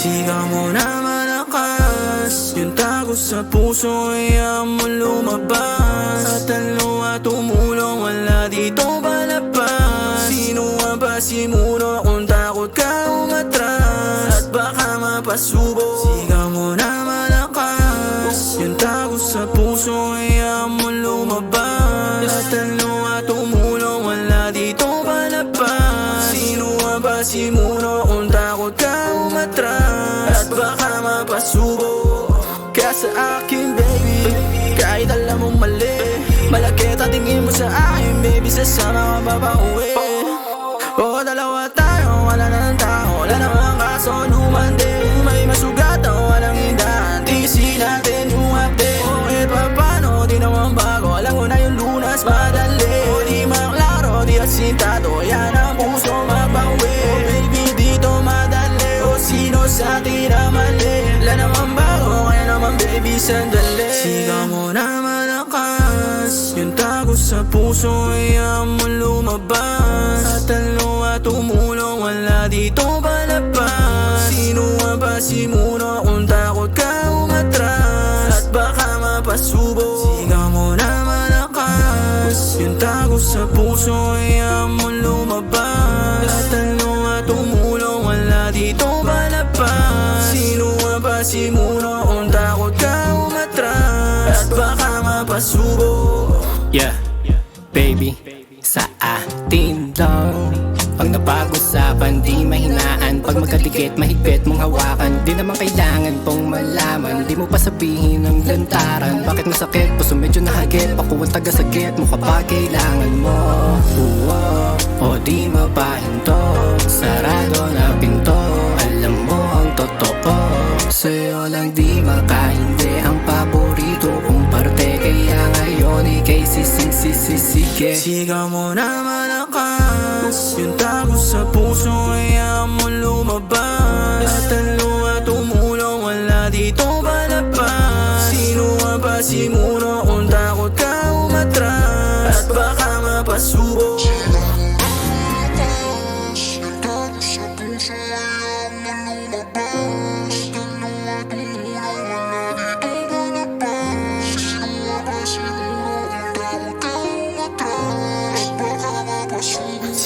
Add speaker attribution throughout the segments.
Speaker 1: Sigaw mo na malakas, yung tago sa puso ay mo lumabas. At ang luha tumulong, wala dito palabas. Sino ang pasimuno kung takot ka umatras? At baka mapasubo. Sigaw mo na malakas, yung tago sa puso ay mo lumabas. At ang luha tumulong, wala dito palabas. Sino ang pasimuno kung takot ka umatras? At baka mapasubo ka sa akin, baby. Kahit alam mong mali, malaki tatingin mo sa akin, baby. Sasama ka ba uwi? O dalawa tayo, wala na ng tao, wala namang kaso, lumande. May masugatan, walang hindahan, tiisin natin yung update. Okay pa paano, di naman bago, alam ko na yung lunas madali. O di maklaro, di asintado, yan ang puso mabawi. O baby, dito madali, o sino sa atin na mali? Wala naman bago, kaya naman baby, sandali. Sigaw mo na malakas, yung tago sa puso ay mo lumabas. At ang luha tumulong, wala dito palabas. Sino ang pasimuno kung takot ka umatras? At baka mapasubo. Sigaw mo na malakas, yung tago sa puso ay mo lumabas. At ang luha tumulong, wala dito palabas. Sino ang pasimuno kung takot ka umatras? At baka mapasubo.
Speaker 2: Yeah, baby, sa atin lang. Pag napag-usapan, di mahinaan. Pag magkadikit, mahigpit mong hawakan. Di naman kailangan pong malaman, di mo pa sabihin ang lantaran. Bakit masakit? Puso medyo nahagit. Pakuwang taga-sagit mo kapag kailangan mo. O di mapahinto, sarado na pinto. Alam mo ang totoo, sa'yo lang di makahindi. Ang paborito kong parte, kaya ngayon ikay sisig-sisig-sige.
Speaker 1: Sigaw mo na malakas, yung tago sa puso ay mo lumabas. At ang luha tumulong, wala dito palabas. Sino ang pasimuno kung takot ka umatras? At baka mapasubo.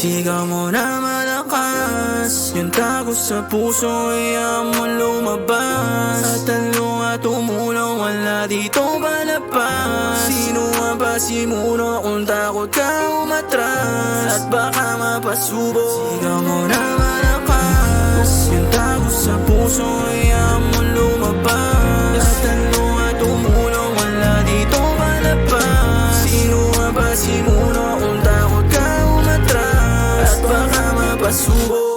Speaker 1: Sigaw mo na malakas, yung tago sa puso ay mo lumabas. At ang luha tumulong, wala dito palabas. Sino ang pasimuno kung takot ka umatras? At baka mapasubo. Sigaw mo na malakas, yung tago sa puso ay mo lumabas. At ang luha tumulong, wala dito palabas. Sino ang pasimuno kung takot ka umatras? At baka mapasubo.